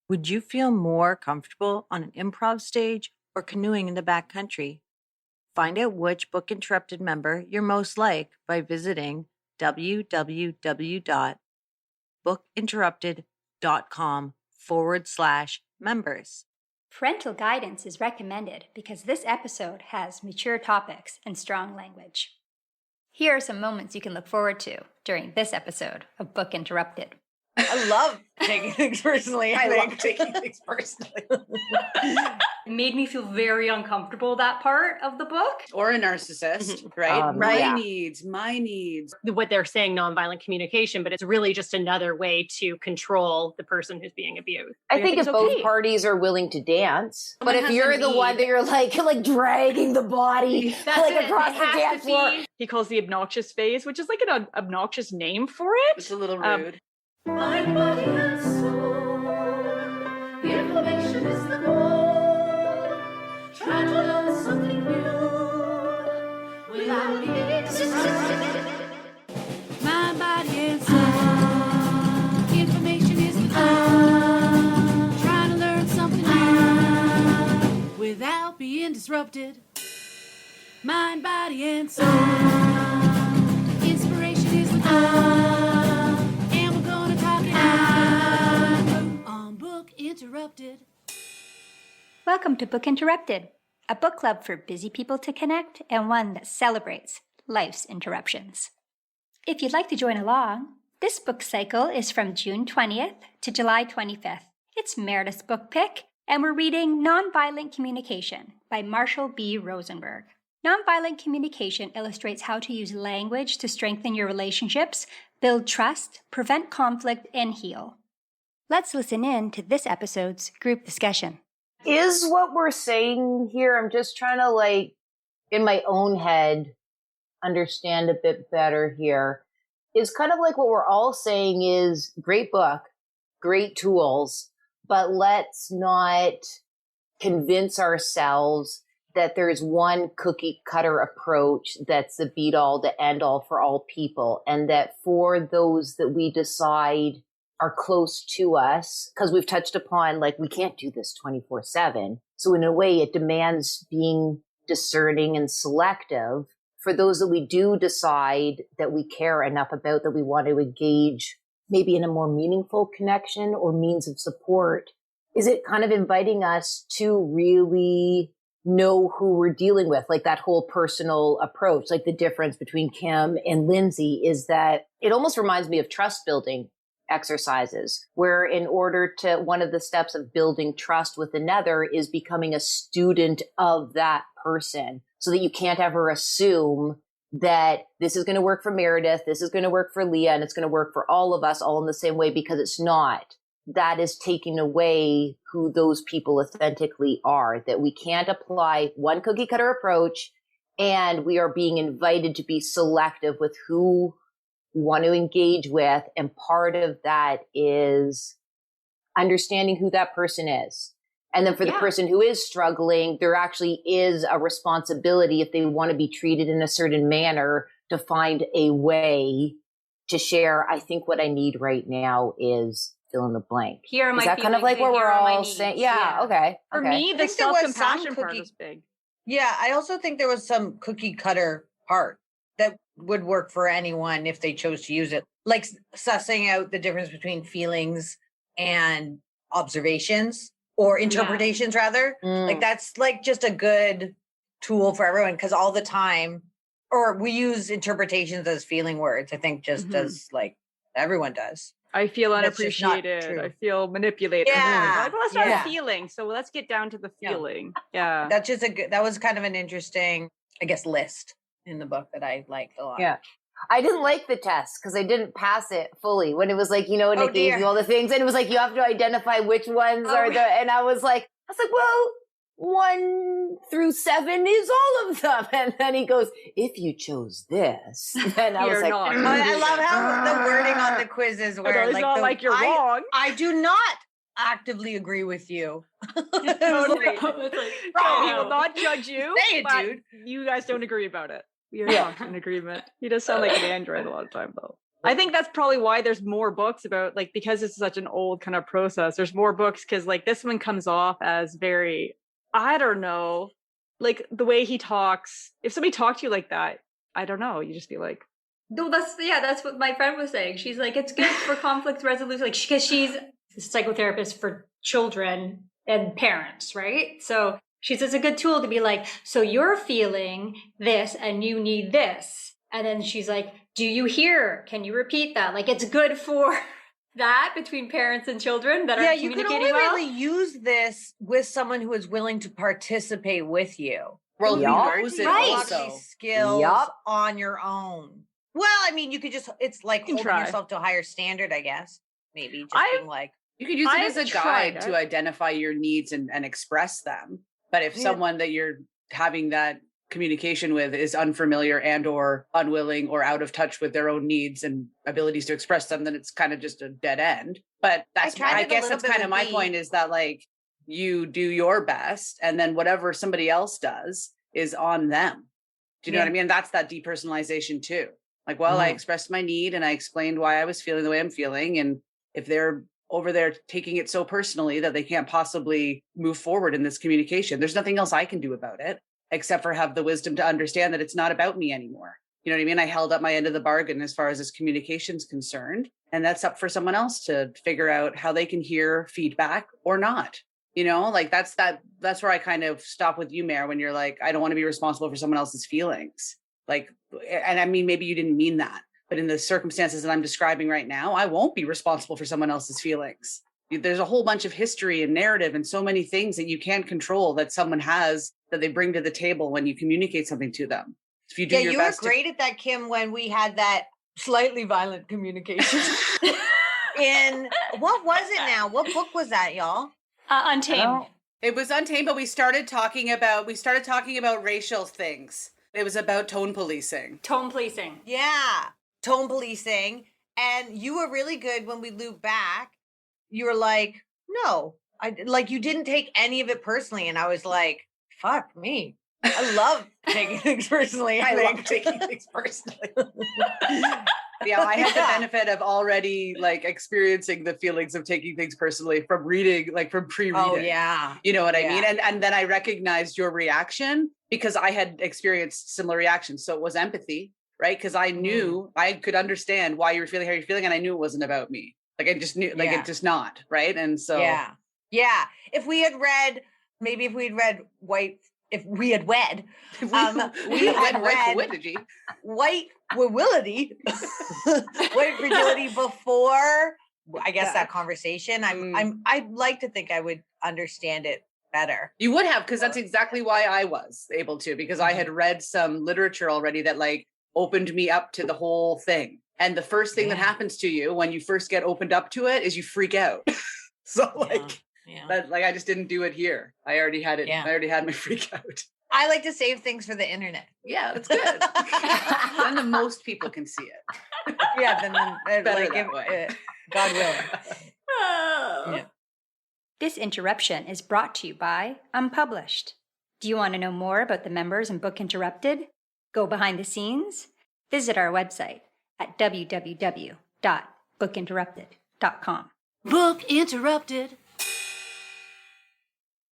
Would you feel more comfortable on an improv stage or canoeing in the backcountry? Find out which Book Interrupted member you're most like by visiting www.bookinterrupted.com/members. Parental guidance is recommended because this episode has mature topics and strong language. Here are some moments you can look forward to during this episode of Book Interrupted. I love taking things personally. I love taking things personally. It made me feel very uncomfortable, that part of the book. Or a narcissist, right? My needs. What they're saying, nonviolent communication, but it's really just another way to control the person who's being abused. I think if both parties are willing to dance, but if you're the one that you're like dragging the body across the dance floor. He calls the obnoxious phase, which is like an obnoxious name for it. It's a little rude. Mind, body, and soul. Information is the goal. Try to learn something new without being distracted. Mind, body, and soul. Information is the goal. Try to learn something new without being disrupted. Mind, body, and soul. Inspiration is the goal. Interrupted. Welcome to Book Interrupted, a book club for busy people to connect and one that celebrates life's interruptions. If you'd like to join along, this book cycle is from June 20th to July 25th. It's Meredith's book pick, and we're reading Nonviolent Communication by Marshall B. Rosenberg. Nonviolent communication illustrates how to use language to strengthen your relationships, build trust, prevent conflict, and heal. Let's listen in to this episode's group discussion. Is what we're saying here, I'm just trying to in my own head, understand a bit better here, is kind of like what we're all saying is great book, great tools, but let's not convince ourselves that there's one cookie cutter approach that's the beat all, the end all for all people. And that for those that we decide are close to us, because we've touched upon, we can't do this 24/7. So in a way, it demands being discerning and selective. For those that we do decide that we care enough about, that we want to engage maybe in a more meaningful connection or means of support, is it kind of inviting us to really know who we're dealing with, that whole personal approach. The difference between Kim and Lindsay is that it almost reminds me of trust building exercises, where in order to, one of the steps of building trust with another is becoming a student of that person, so that you can't ever assume that this is going to work for Meredith, this is going to work for Leah, and it's going to work for all of us all in the same way, because it's not. That is taking away who those people authentically are, that we can't apply one cookie cutter approach, and we are being invited to be selective with who want to engage with. And part of that is understanding who that person is. And then for the person who is struggling, there actually is a responsibility, if they want to be treated in a certain manner, to find a way to share. I think what I need right now is fill in the blank. Here are my Is that kind of like what we're all saying? Yeah. Okay. For me, the self-compassion part is big. Yeah. I also think there was some cookie cutter part that would work for anyone if they chose to use it, like sussing out the difference between feelings and observations, or interpretations rather. That's just a good tool for everyone, because all the time, or we use interpretations as feeling words, I think, just as everyone does. I feel unappreciated. I feel manipulated. Yeah. Well, that's not a feeling. So let's get down to the feeling. Yeah. That's just that was kind of an interesting, I guess, list in the book that I liked a lot. Yeah. I didn't like the test because I didn't pass it fully, when it was and it gave you all the things, and it was you have to identify which ones are and I was like, well, 1 through 7 is all of them. And then he goes, if you chose this, then I was like, I love how the wording on the quiz is where it's not you're wrong. I do not actively agree with you. Totally. He will not judge you. Say it, dude. You guys don't agree about it. We are not in agreement. He does sound like an android a lot of time, though. I think that's probably why there's more books about, like, because it's such an old kind of process, there's more books because, like, this one comes off as very, I don't know, like the way he talks. If somebody talked to you like that, I don't know, you just be like, No, that's what my friend was saying. She's like, it's good for conflict resolution, like, because she's a psychotherapist for children and parents, right? So she says it's a good tool to be like, so you're feeling this and you need this. And then she's like, do you hear? Can you repeat that? Like, it's good for that between parents and children that are you can communicating only well. really use this with someone who is willing to participate with you. Well, who Hard knows to it use a lot of also. these skills on your own. Well, I mean, you could just, it's like holding yourself to a higher standard, I guess. Maybe just being like, you could use it as a guide tried to identify your needs and express them. But if someone that you're having that communication with is unfamiliar and or unwilling or out of touch with their own needs and abilities to express them, then it's kind of just a dead end. But that's, I guess that's kind of my point, is that like you do your best and then whatever somebody else does is on them. Do you know what I mean? That's that depersonalization too. Like, well, I expressed my need and I explained why I was feeling the way I'm feeling. And if they're over there taking it so personally that they can't possibly move forward in this communication, there's nothing else I can do about it except for have the wisdom to understand that it's not about me anymore. You know what I mean? I held up my end of the bargain as far as this communication's concerned. And that's up for someone else to figure out how they can hear feedback or not. You know, like that's where I kind of stop with you, Mare, when you're like, I don't want to be responsible for someone else's feelings. Like, and I mean, maybe you didn't mean that, but in the circumstances that I'm describing right now, I won't be responsible for someone else's feelings. There's a whole bunch of history and narrative and so many things that you can't control that someone has that they bring to the table when you communicate something to them. If you do your best. You were great at that, Kim, when we had that slightly violent communication. In, what was it now? What book was that, y'all? Untamed. It was Untamed, but we started talking about racial things. It was about tone policing. Tone policing. Yeah. Tone policing. And you were really good when we looped back. You were like, no, you didn't take any of it personally. And I was like, fuck me. I love taking things personally. I love taking things personally. Yeah, I had the benefit of already like experiencing the feelings of taking things personally from reading, like from pre-reading. Oh yeah. You know what I mean? And then I recognized your reaction because I had experienced similar reactions. So it was empathy, right? Because I knew I could understand why you were feeling how you're feeling, and I knew it wasn't about me. Like I just knew, like it just not, right? And so yeah. If we had read White Virility, White Fragility before, I guess, that conversation, I'd like to think I would understand it better. You would have, because that's exactly why I was able to, because I had read some literature already that like opened me up to the whole thing. And the first thing that happens to you when you first get opened up to it is you freak out. So like, but like I just didn't do it here. I already had it. I already had my freak out. I like to save things for the internet. Yeah, that's good. Then the most people can see it. Yeah, then better like that way. God willing. Yeah. This interruption is brought to you by Unpublished. Do you want to know more about the members in Book Interrupted? Go behind the scenes? Visit our website at www.bookinterrupted.com. Book Interrupted.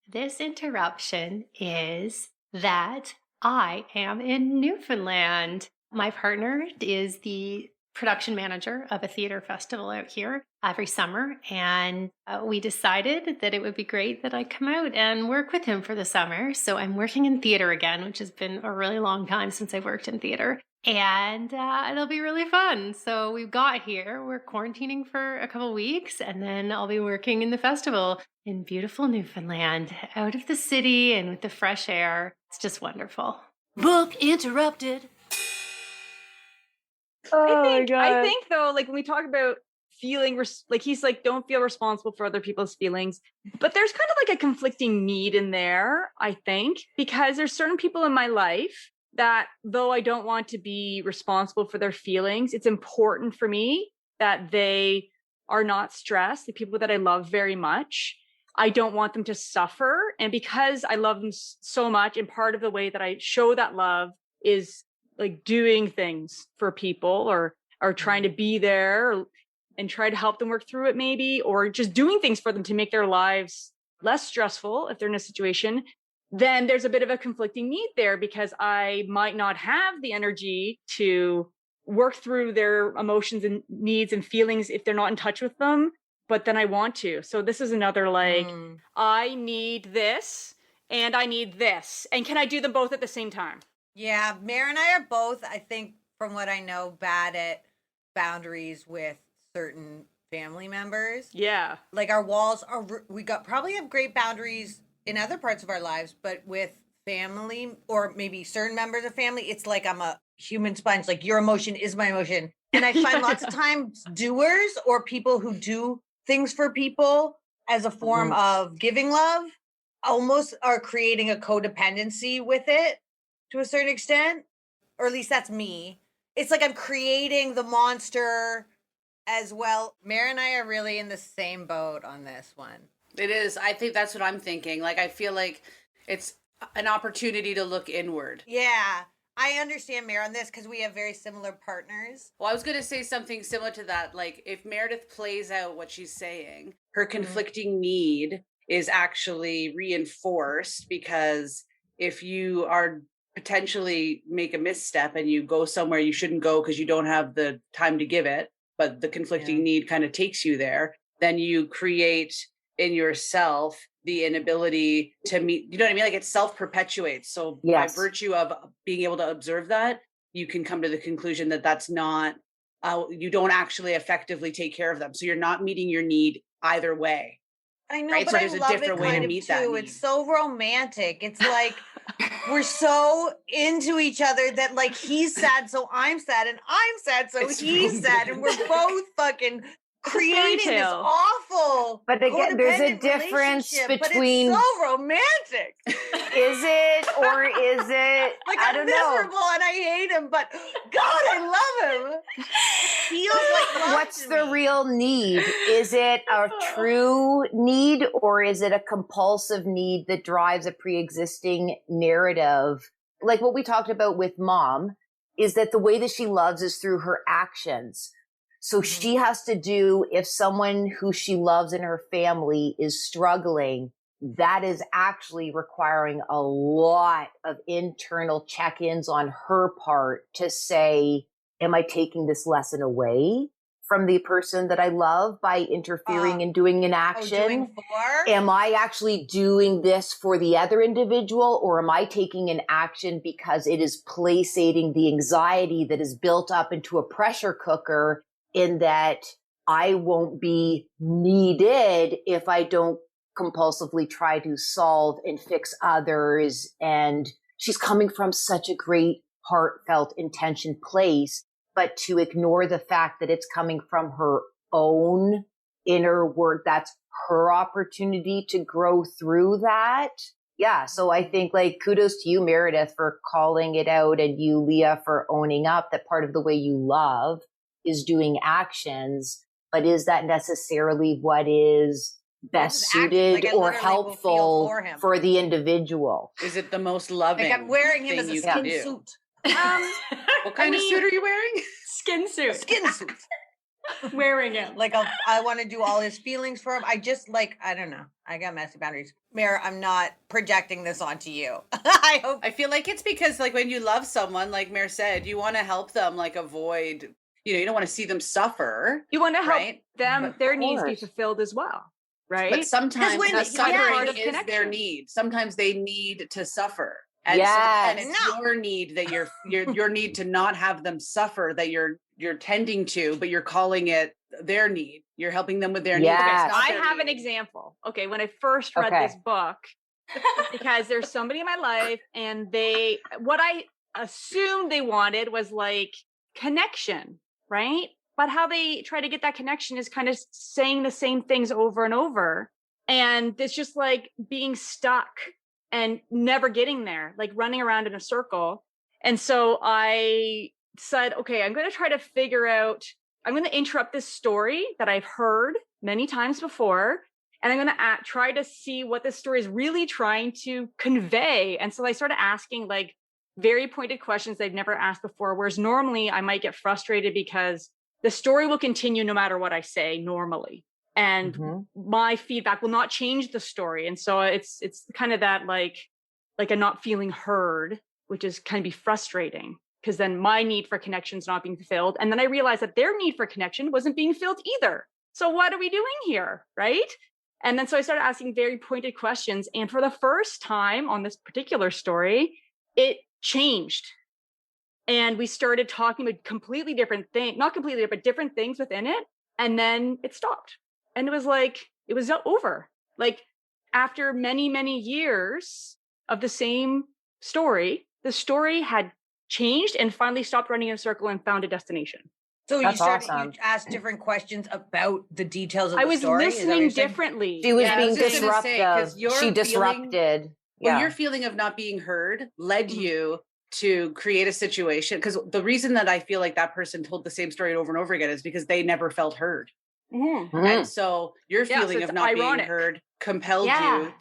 This interruption is that I am in Newfoundland. My partner is the production manager of a theater festival out here every summer, and we decided that it would be great that I come out and work with him for the summer. So I'm working in theater again, which has been a really long time since I've worked in theater, and it'll be really fun. So we've got here, we're quarantining for a couple weeks, and then I'll be working in the festival in beautiful Newfoundland, out of the city and with the fresh air. It's just wonderful. Book Interrupted. I think though, like when we talk about feeling, like he's like, don't feel responsible for other people's feelings, but there's kind of like a conflicting need in there, I think, because there's certain people in my life that though I don't want to be responsible for their feelings, it's important for me that they are not stressed. The people that I love very much, I don't want them to suffer. And because I love them so much, and part of the way that I show that love is like doing things for people or or trying to be there and try to help them work through it maybe, or just doing things for them to make their lives less stressful if they're in a situation, then there's a bit of a conflicting need there because I might not have the energy to work through their emotions and needs and feelings if they're not in touch with them, but then I want to. So this is another like, I need this and I need this. And can I do them both at the same time? Yeah, Mare and I are both, I think, from what I know, bad at boundaries with certain family members. Yeah. Like our walls are, we got probably have great boundaries in other parts of our lives, but with family or maybe certain members of family, it's like I'm a human sponge. Like your emotion is my emotion. And I find lots of times doers or people who do things for people as a form of giving love almost are creating a codependency with it to a certain extent, or at least that's me. It's like I'm creating the monster as well. Mare and I are really in the same boat on this one. It is. I think that's what I'm thinking. Like, I feel like it's an opportunity to look inward. Yeah. I understand Mare on this because we have very similar partners. Well, I was going to say something similar to that. Like, if Meredith plays out what she's saying, her conflicting need is actually reinforced because if you are potentially make a misstep and you go somewhere you shouldn't go because you don't have the time to give it, but the conflicting need kind of takes you there, then you create in yourself the inability to meet, you know what I mean? Like it self-perpetuates. So by virtue of being able to observe that, you can come to the conclusion that that's not, you don't actually effectively take care of them. So you're not meeting your need either way. I know, right? but So I there's a love different it way kind to of meet too. that need. It's so romantic. It's like we're so into each other that like he's sad, so I'm sad, and I'm sad, so he's sad, and we're both fucking creating this tale. awful. But again, there's a codependent difference relationship, between But it's so romantic. is it or is it? Like I I'm don't miserable know. and I hate him, but God, I love him. Feels like love What's to the me. real need? Is it a true need or is it a compulsive need that drives a pre-existing narrative? Like what we talked about with mom is that the way that she loves is through her actions. So she has to do, if someone who she loves in her family is struggling, that is actually requiring a lot of internal check-ins on her part to say, am I taking this lesson away from the person that I love by interfering and doing an action? Am I actually doing this for the other individual, or am I taking an action because it is placating the anxiety that is built up into a pressure cooker in that I won't be needed if I don't compulsively try to solve and fix others? And she's coming from such a great heartfelt intention place, but to ignore the fact that it's coming from her own inner work, that's her opportunity to grow through that. Yeah. So I think like kudos to you, Meredith, for calling it out, and you, Leah, for owning up that part of the way you love is doing actions, but is that necessarily what is best suited or helpful for the individual? Is it the most loving? Like I'm wearing him as a skin do? suit. What kind of suit are you wearing? Skin suit. Skin suit. Wearing it. Like I want to do all his feelings for him. I just like, I don't know. I got messy boundaries. Mare, I'm not projecting this onto you. I feel like it's because like when you love someone, like Mare said, you want to help them like avoid, you don't want to see them suffer. You want to help right? them, their needs be fulfilled as well. Right. But sometimes the suffering is connection. their need. Sometimes they need to suffer. And, yes. And it's your need that your need to not have them suffer that you're tending to, but you're calling it their need. You're helping them with their yes. needs. I have an example. Okay, when I first read this book, because there's somebody in my life, and what I assumed they wanted was like connection, right? But how they try to get that connection is kind of saying the same things over and over, and it's just like being stuck and never getting there, like running around in a circle. And so I said, okay, I'm going to try to figure out, I'm going to interrupt this story that I've heard many times before, and I'm going to try to see what this story is really trying to convey. And so I started asking like very pointed questions they've never asked before. Whereas normally I might get frustrated because the story will continue no matter what I say normally. And my feedback will not change the story. And so it's kind of that like a not feeling heard, which is kind of be frustrating because then my need for connection is not being fulfilled. And then I realized that their need for connection wasn't being filled either. So what are we doing here? Right. And then so I started asking very pointed questions. And for the first time on this particular story, it changed. And we started talking about completely different things, not completely different, different things within it. And then it stopped. And it was like, it was over. Like after many, many years of the same story, the story had changed and finally stopped running in a circle and found a destination. So That's you started, awesome. you asked different questions about the details of I the was story. Is that what listening you're saying? differently. She was Yeah, I being was just gonna say, 'cause disruptive. your She feeling- disrupted. Well, your feeling of not being heard led you to create a situation. Because the reason that I feel like that person told the same story over and over again is because they never felt heard. And so your feeling of not ironic. being heard compelled you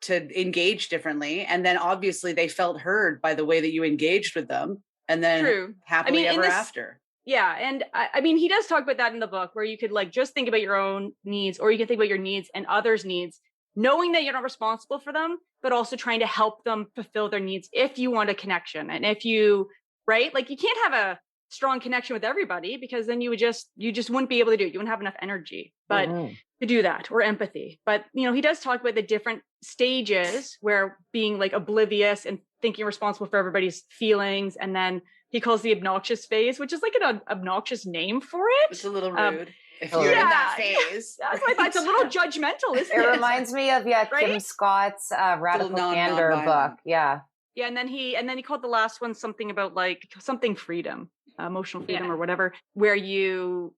to engage differently. And then obviously they felt heard by the way that you engaged with them. And then happily ever after. Yeah. And I mean, he does talk about that in the book where you could like just think about your own needs, or you can think about your needs and others' needs, knowing that you're not responsible for them, but also trying to help them fulfill their needs if you want a connection. And if you, right, like you can't have a strong connection with everybody because then you just wouldn't be able to do it. You wouldn't have enough energy, but to do that, or empathy. But, you know, he does talk about the different stages where being like oblivious and thinking responsible for everybody's feelings. And then he calls the obnoxious phase, which is like an obnoxious name for it. It's a little rude. If you're you're in that phase. That's what I thought. It's a little judgmental, isn't It it? reminds me of Kim Scott's Radical Candor book. Yeah. Yeah, and then he called the last one something about like something freedom, emotional freedom or whatever, where you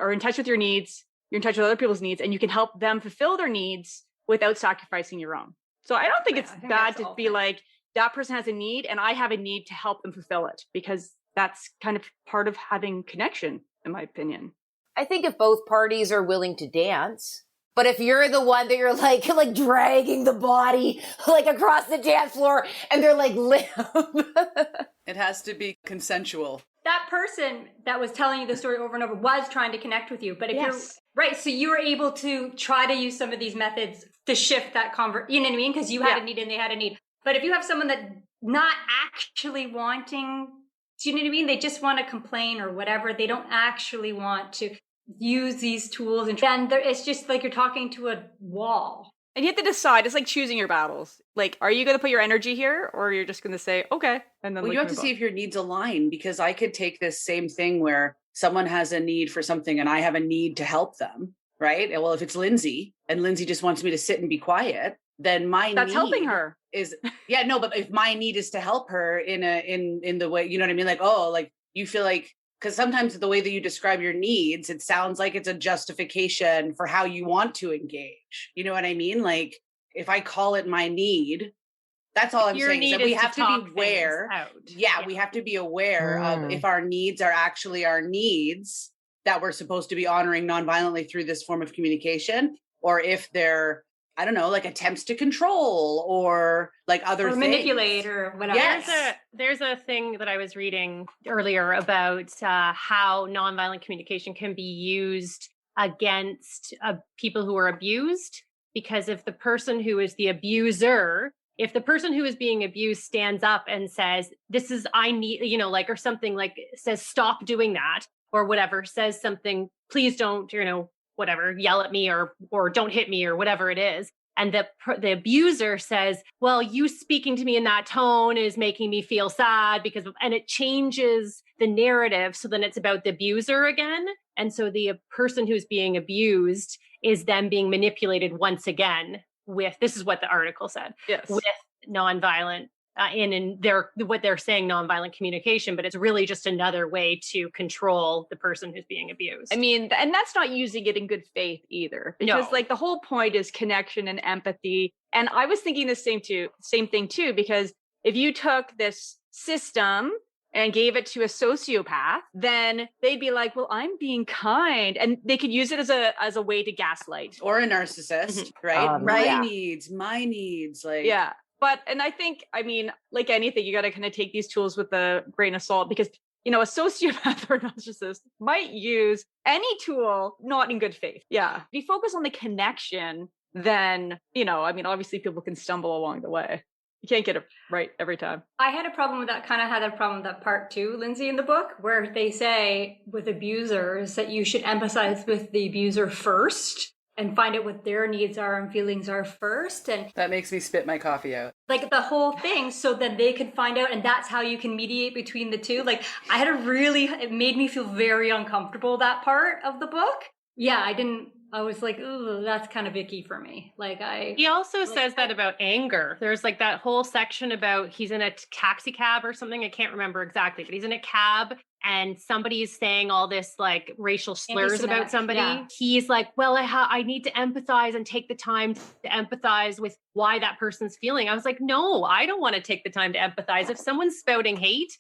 are in touch with your needs, you're in touch with other people's needs, and you can help them fulfill their needs without sacrificing your own. So I don't think it's bad to be like, that person has a need and I have a need to help them fulfill it, because that's kind of part of having connection, in my opinion. I think if both parties are willing to dance, but if you're the one that you're like dragging the body like across the dance floor and they're like limp. It has to be consensual. That person that was telling you the story over and over was trying to connect with you. But if you're right, so you were able to try to use some of these methods to shift that you know what I mean? Because you had a need and they had a need. But if you have someone that not actually wanting, do you know what I mean? They just want to complain or whatever. They don't actually want to use these tools. And then it's just like you're talking to a wall. And you have to decide. It's like choosing your battles. Like, are you going to put your energy here, or you're just going to say, okay, and then well, you have to see if your needs align, because I could take this same thing where someone has a need for something and I have a need to help them, right? And well, if it's Lindsay and Lindsay just wants me to sit and be quiet, then that's helping her. But if my need is to help her in the way, you know what I mean? Like, oh, like you feel like, because sometimes the way that you describe your needs, it sounds like it's a justification for how you want to engage. You know what I mean? Like if I call it my need, that's all I'm saying is that we have to be aware. Yeah, we have to be aware of if our needs are actually our needs that we're supposed to be honoring nonviolently through this form of communication, or if they're, I don't know, like attempts to control or like other things. Manipulate or whatever. Yes. There's a thing that I was reading earlier about how nonviolent communication can be used against people who are abused, because if the person who is the abuser, if the person who is being abused stands up and says, this is, I need, you know, like, or something like says, stop doing that or whatever, says something, please don't, you know, whatever, yell at me or don't hit me or whatever it is. And the abuser says, well, you speaking to me in that tone is making me feel sad and it changes the narrative. So then it's about the abuser again. And so the person who's being abused is then being manipulated once again this is what the article said, with nonviolent in what they're saying, nonviolent communication, but it's really just another way to control the person who's being abused. I mean, and that's not using it in good faith either, because like the whole point is connection and empathy. And I was thinking the same thing too, because if you took this system and gave it to a sociopath, then they'd be like, well, I'm being kind. And they could use it as a way to gaslight. Or a narcissist, right? My needs, like. Yeah. But, and I think, I mean, like anything, you got to kind of take these tools with a grain of salt because, you know, a sociopath or narcissist might use any tool not in good faith. Yeah. If you focus on the connection, then, you know, I mean, obviously people can stumble along the way. You can't get it right every time. I had a problem with that, kind of had a problem with that part too, Lindsay, in the book, where they say with abusers that you should empathize with the abuser first and find out what their needs are and feelings are first. And that makes me spit my coffee out. Like the whole thing, so then they can find out, and that's how you can mediate between the two. Like I had it made me feel very uncomfortable, that part of the book. Yeah, I was like, ooh, that's kind of icky for me. He also says that about anger. There's like that whole section about he's in a taxi cab or something. I can't remember exactly, but he's in a cab and somebody's saying all this like racial slurs about somebody. Yeah. He's like, well, I need to empathize and take the time to empathize with why that person's feeling. I was like, no, I don't want to take the time to empathize. If someone's spouting hate,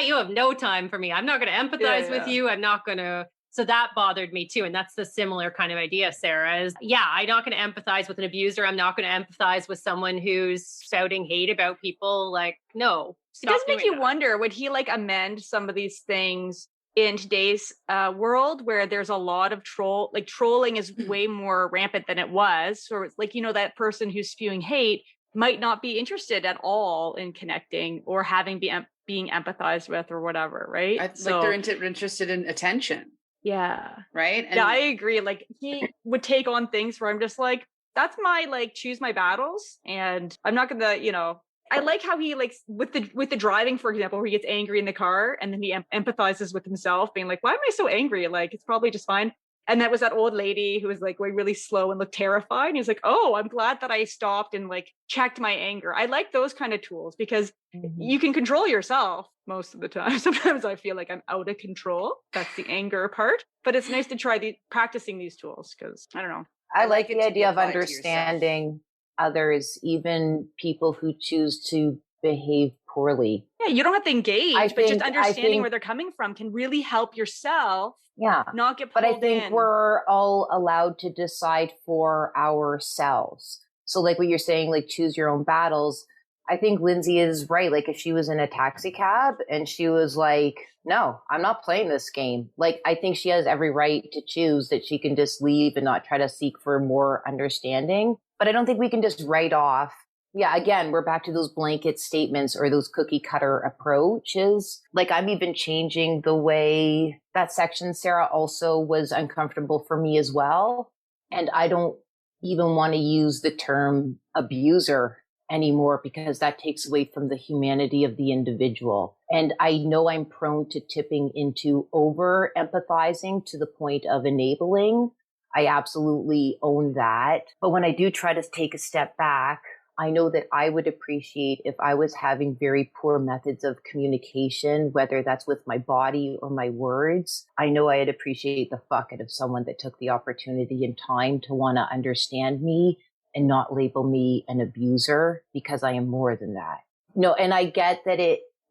you have no time for me. I'm not going to empathize with you. I'm not going to. So that bothered me too. And that's the similar kind of idea, Sarah, is I'm not going to empathize with an abuser. I'm not going to empathize with someone who's shouting hate about people. Like, no. It does make you wonder, would he like amend some of these things in today's world where there's a lot of trolling is way more rampant than it was. Or it's like, you know, that person who's spewing hate might not be interested at all in connecting or having being empathized with or whatever, right? Like they're interested in attention. Yeah. Right. And I agree. Like he would take on things where I'm just like, that's my like choose my battles. And I'm not gonna, you know, I like how he like with the driving, for example, where he gets angry in the car and then he empathizes with himself, being like, why am I so angry? Like it's probably just fine. And that was that old lady who was like really slow and looked terrified. And he's like, oh, I'm glad that I stopped and like checked my anger. I like those kind of tools because you can control yourself most of the time. Sometimes I feel like I'm out of control. That's the anger part. But it's nice to try practicing these tools because I don't know. I like the idea of understanding others, even people who choose to behave poorly. Yeah, you don't have to engage, but just understanding where they're coming from can really help yourself. Yeah. Not get pulled in. But I think we're all allowed to decide for ourselves. So like what you're saying, like choose your own battles. I think Lindsay is right. Like if she was in a taxi cab and she was like, no, I'm not playing this game. Like, I think she has every right to choose that she can just leave and not try to seek for more understanding. But I don't think we can just write off. Yeah, again, we're back to those blanket statements or those cookie cutter approaches. Like I'm even changing the way that section, Sarah, also was uncomfortable for me as well. And I don't even want to use the term abuser anymore because that takes away from the humanity of the individual. And I know I'm prone to tipping into over empathizing to the point of enabling. I absolutely own that. But when I do try to take a step back, I know that I would appreciate if I was having very poor methods of communication, whether that's with my body or my words. I know I'd appreciate the fuck out of someone that took the opportunity and time to want to understand me and not label me an abuser because I am more than that. No, and I get that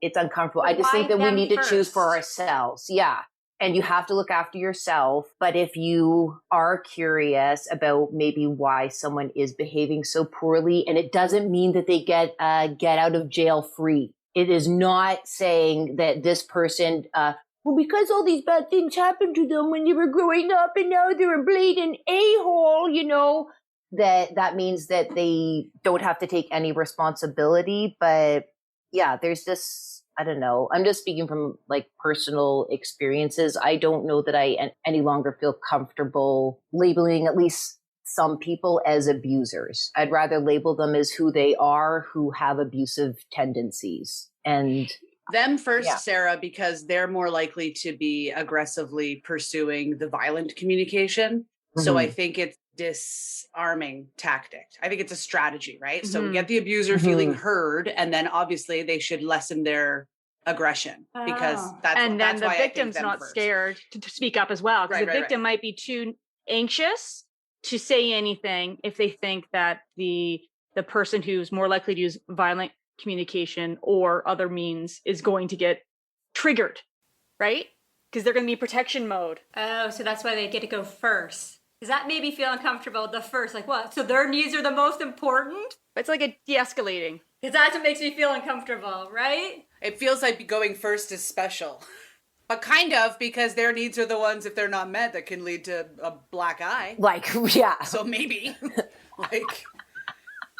it's uncomfortable. I just think that we need to choose for ourselves. Yeah. And you have to look after yourself. But if you are curious about maybe why someone is behaving so poorly, and it doesn't mean that they get out of jail free. It is not saying that this person, well, because all these bad things happened to them when they were growing up and now they're a blatant a-hole, you know, that means that they don't have to take any responsibility. But yeah, there's just, I don't know. I'm just speaking from like personal experiences. I don't know that I any longer feel comfortable labeling at least some people as abusers. I'd rather label them as who they are, who have abusive tendencies. And them first, Sarah, because they're more likely to be aggressively pursuing the violent communication. Mm-hmm. So I think it's disarming tactic. I think it's a strategy, right? Mm-hmm. So we get the abuser feeling heard, and then obviously they should lessen their aggression because that's the victim's not scared to speak up as well, because the victim might be too anxious to say anything if they think that the person who's more likely to use violent communication or other means is going to get triggered, right? Because they're going to be protection mode. Oh, so that's why they get to go first. Does that maybe feel uncomfortable, the first? Like what? So their needs are the most important? It's like a de-escalating. Because that's what makes me feel uncomfortable, right? It feels like going first is special. But kind of, because their needs are the ones, if they're not met, that can lead to a black eye. Like, yeah. So maybe, like,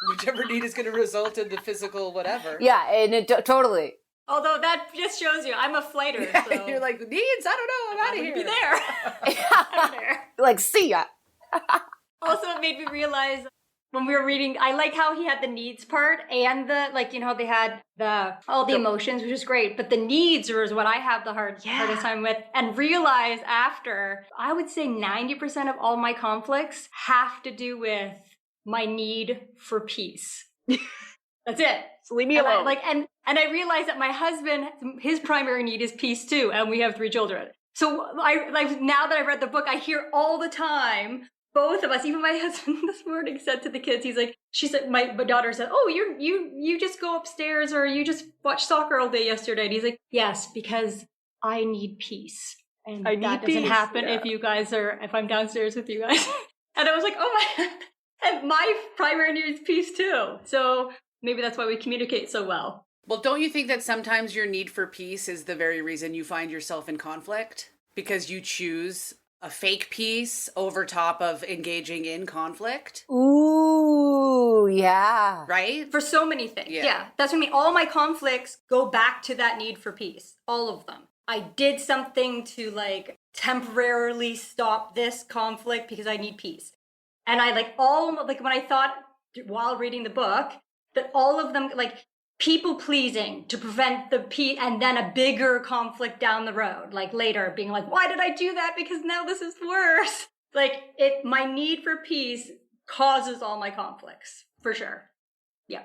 whichever need is going to result in the physical whatever. Yeah, and it totally. Although that just shows you I'm a flighter. Yeah, So you're like, needs? I don't know. I'm out of here. be there. I'm there. Like, see ya. Also, it made me realize when we were reading, I like how he had the needs part and the, like, you know, they had all the emotions, which is great, but the needs was what I have the hardest time with, and realize after, I would say 90% of all my conflicts have to do with my need for peace. That's it. So leave me alone. And I realized that my husband, his primary need is peace too, and we have 3 children. So now that I've read the book, I hear all the time, both of us, even my husband this morning said to the kids, she said, my daughter said, oh, you just go upstairs or you just watch soccer all day yesterday. And he's like, yes, because I need peace. And that doesn't happen if I'm downstairs with you guys. And I was like, oh my, and my primary need is peace too. So maybe that's why we communicate so well. Well, don't you think that sometimes your need for peace is the very reason you find yourself in conflict? Because you choose a fake peace over top of engaging in conflict? Ooh, yeah. Right? For so many things. Yeah. That's what I mean. All my conflicts go back to that need for peace. All of them. I did something to like temporarily stop this conflict because I need peace. And I when I thought while reading the book that all of them, like, people pleasing to prevent the peace, and then a bigger conflict down the road, like later being like, why did I do that? Because now this is worse. Like, my need for peace causes all my conflicts, for sure. Yeah.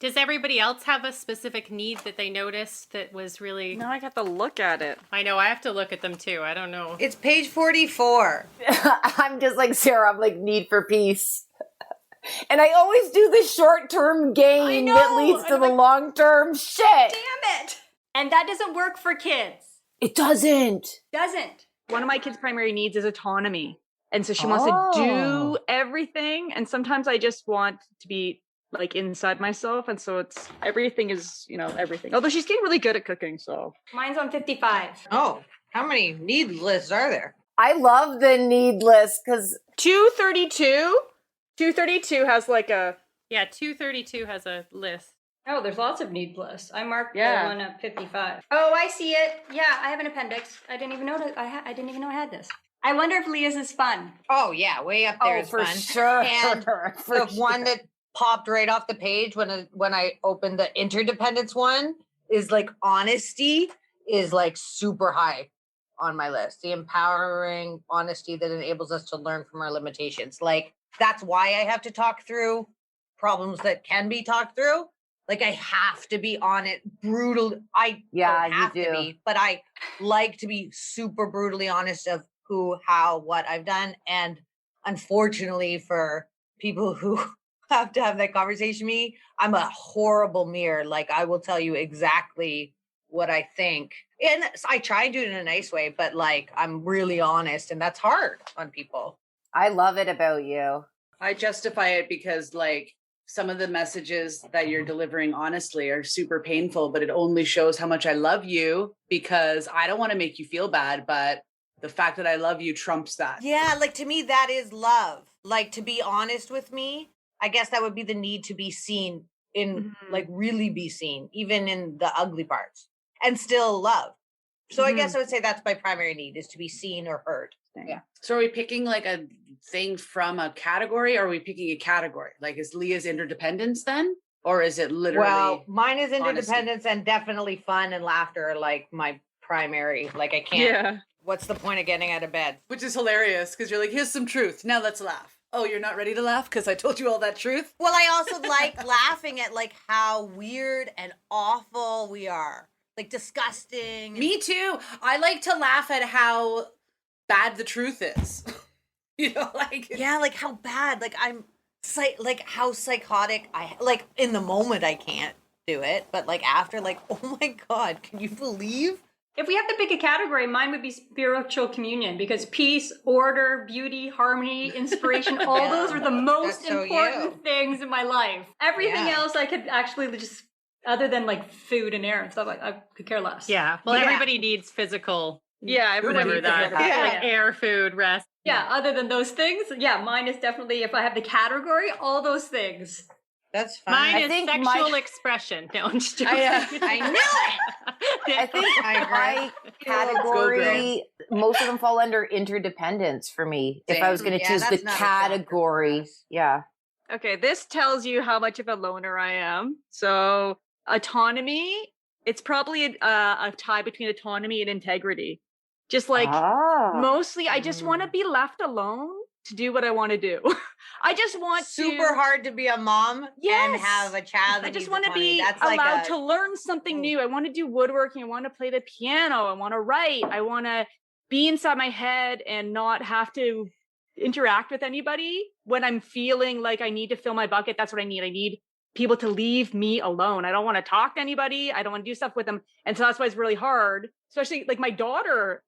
Does everybody else have a specific need that they noticed that was really... Now I have to look at it. I know, I have to look at them too. I don't know. It's page 44. I'm just like Sarah. I'm like, need for peace. And I always do the short-term gain that leads to the long-term shit. Damn it! And that doesn't work for kids. It doesn't. One of my kids' primary needs is autonomy. And so she wants to do everything. And sometimes I just want to be like inside myself. And so everything is, everything. Although she's getting really good at cooking, so. Mine's on 55. Oh, how many need lists are there? I love the need list because 232 has like a... Yeah, 232 has a list. Oh, there's lots of need lists. I marked the Yeah. one at 55. Oh, I see it. Yeah, I have an appendix. I didn't even know I didn't even know I had this. I wonder if Leah's is fun. Oh, yeah, way up there is for fun. sure. And one that popped right off the page when I opened the interdependence one is like honesty is like super high on my list. The empowering honesty that enables us to learn from our limitations. Like, that's why I have to talk through problems that can be talked through. Like, I have to be on it brutal. I don't have to be, but I like to be super brutally honest of who, how, what I've done. And unfortunately for people who have to have that conversation with me, I'm a horrible mirror. Like, I will tell you exactly what I think. And I try and do it in a nice way, but like, I'm really honest, and that's hard on people. I love it about you. I justify it because, like, some of the messages that you're delivering honestly are super painful, but it only shows how much I love you, because I don't want to make you feel bad, but the fact that I love you trumps that. Yeah, like, to me, that is love. Like, to be honest with me, I guess that would be the need to be seen like, really be seen, even in the ugly parts, and still love. So I guess I would say that's my primary need, is to be seen or heard. Yeah. So are we picking like a thing from a category, or are we picking a category? Like, is Leah's interdependence then? Or is it literally... Well, mine is interdependence, and definitely fun and laughter are like my primary. Like, I can't... Yeah. What's the point of getting out of bed? Which is hilarious, because you're like, here's some truth. Now let's laugh. Oh, you're not ready to laugh because I told you all that truth? Well, I also like laughing at like how weird and awful we are. Like, disgusting. Me too. I like to laugh at how bad the truth is. Like... Yeah, like how bad. Like, like how psychotic like, in the moment I can't do it, but like after, like, oh my God, can you believe? If we have to pick a category, mine would be spiritual communion because peace, order, beauty, harmony, inspiration, all Yeah. those are the most That's so important you. things in my life. Everything Yeah. else I could actually just, other than like food and air and stuff, I could care less. Yeah. Well, Yeah. everybody needs physical. Yeah, everybody Whatever needs that. to know that. Like air, food, rest. Yeah, other than those things, yeah, mine is definitely, if I have the category, all those things. That's fine. Mine I is think sexual my- expression. No, I'm just joking. I knew it. I think I agree. my category, most of them fall under interdependence for me. If I was going to Yeah, choose the that's not a factor for category, us. yeah. Okay, this tells you how much of a loner I am. So autonomy, it's probably a tie between autonomy and integrity. Just like mostly, I just want to be left alone to do what I want to do. I just want Super hard to be a mom and have a child. I just want to be allowed to learn something new. I want to do woodworking. I want to play the piano. I want to write. I want to be inside my head and not have to interact with anybody when I'm feeling like I need to fill my bucket. That's what I need. I need people to leave me alone. I don't want to talk to anybody. I don't want to do stuff with them. And so that's why it's really hard, especially like my daughter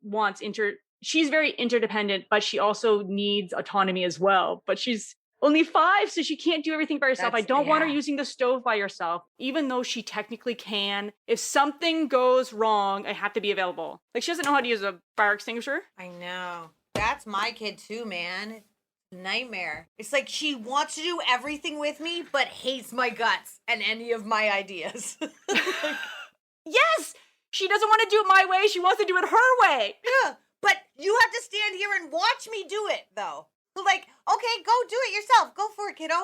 she's very interdependent, but she also needs autonomy as well. But she's only 5, so she can't do everything by herself. I don't want her using the stove by herself, even though she technically can. If something goes wrong, I have to be available. Like, she doesn't know how to use a fire extinguisher. I know. That's my kid too, man. Nightmare. It's like she wants to do everything with me, but hates my guts and any of my ideas. Yes! She doesn't want to do it my way. She wants to do it her way. Yeah, but you have to stand here and watch me do it, though. Like, okay, go do it yourself. Go for it, kiddo.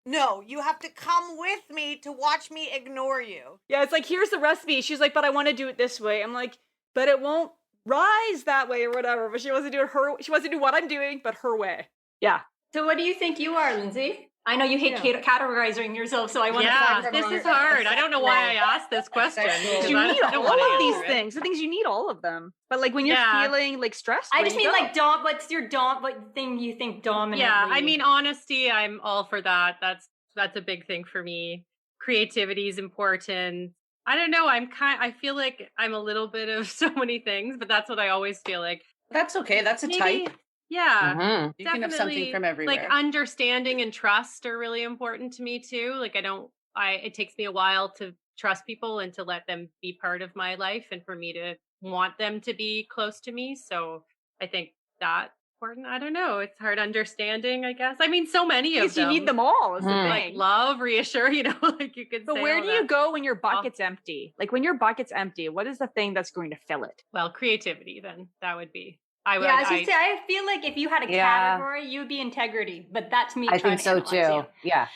No, you have to come with me to watch me ignore you. Yeah, it's like, here's the recipe. She's like, but I want to do it this way. I'm like, but it won't rise that way or whatever. But she wants to do it she wants to do what I'm doing, but her way. Yeah. So what do you think you are, Lindsay? I know you hate categorizing yourself, so I want to find this is hard. I don't know why I asked this question. You need all of these things. The things you need all of them. But like when you're feeling like stressed, I just mean like what's your what thing you think dominant? Yeah, I mean honesty, I'm all for that. That's a big thing for me. Creativity is important. I don't know, I feel like I'm a little bit of so many things, but that's what I always feel like. That's okay. That's a type. Yeah, You can have something from everywhere. Like understanding and trust are really important to me too. Like it takes me a while to trust people and to let them be part of my life and for me to want them to be close to me. So I think that's important. I don't know. It's hard understanding, I guess. I mean, so many of them. You need them all is the thing. Like love, reassure, like you could say. But where do you go when your bucket's empty? Like when your bucket's empty, what is the thing that's going to fill it? Well, creativity then. That would be. I feel like if you had a category, you would be integrity. But that's me. I think so too. You. Yeah.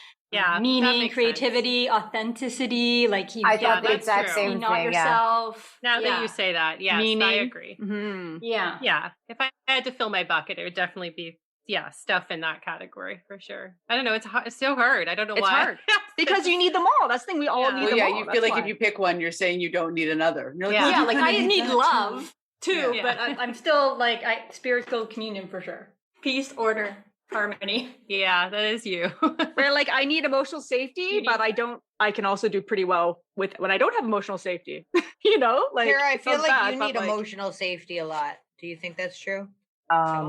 Meaning, creativity, authenticity. Like I thought the exact same thing. Not yourself. Now that you say that, yes, Meaning. I agree. Mm-hmm. Yeah. If I had to fill my bucket, it would definitely be stuff in that category for sure. I don't know. It's so hard. I don't know why. It's hard because you need them all. That's the thing. We all need them all. You feel like if you pick one, you're saying you don't need another. Like I need love too, but I'm still like spiritual communion for sure. Peace, order, harmony. Yeah, that is you. Where like I need emotional safety, but I can also do pretty well with when I don't have emotional safety. Like Kara, I feel like you need emotional safety a lot. Do you think that's true? I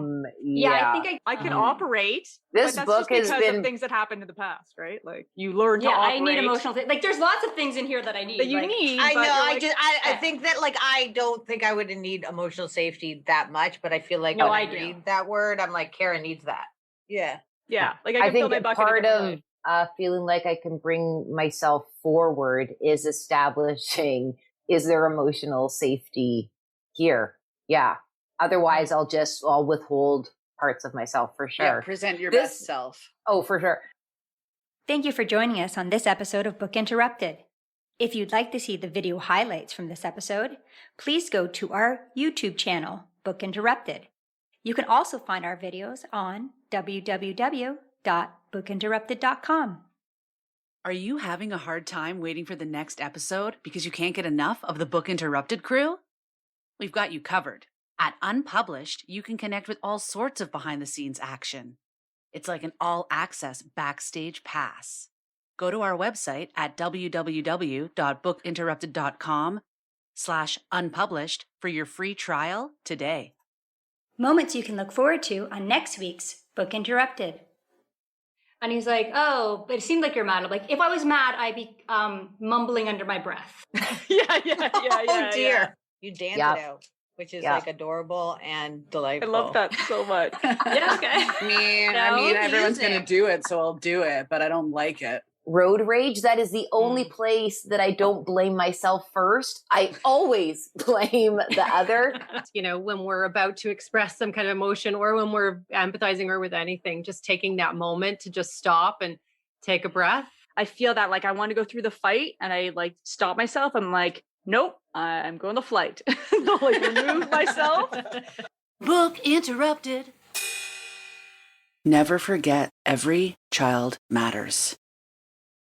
think I can operate. This but that's book just has because been of things that happened in the past, right? Like you learn to operate. I need emotional. Like there's lots of things in here that I need. That you need. I know. I think that like I don't think I would need emotional safety that much, but I feel like when I read that word, I'm like, Kara needs that. Yeah. Like I can fill my think bucket part of feeling like I can bring myself forward is establishing is there emotional safety here? Yeah. Otherwise, I'll withhold parts of myself for sure. Yeah, present your best self. Oh, for sure. Thank you for joining us on this episode of Book Interrupted. If you'd like to see the video highlights from this episode, please go to our YouTube channel, Book Interrupted. You can also find our videos on www.bookinterrupted.com. Are you having a hard time waiting for the next episode because you can't get enough of the Book Interrupted crew? We've got you covered. At Unpublished, you can connect with all sorts of behind-the-scenes action. It's like an all-access backstage pass. Go to our website at www.bookinterrupted.com bookinteract.com/unpublished for your free trial today. Moments you can look forward to on next week's Book Interrupted. And he's like, oh, but it seemed like you're mad. I'm like, if I was mad, I'd be mumbling under my breath. Oh dear. You dance Yep. it out, which is Yep. like adorable and delightful. I love that so much. Yeah, okay. I mean, everyone's music. going to do it, so I'll do it, but I don't like it. Road rage, that is the only place that I don't blame myself first. I always blame the other. When we're about to express some kind of emotion or when we're empathizing or with anything, just taking that moment to just stop and take a breath. I feel that like I want to go through the fight and I like stop myself. I'm like, nope, I'm going to flight. I'll like remove myself. Book interrupted. Never forget, every child matters.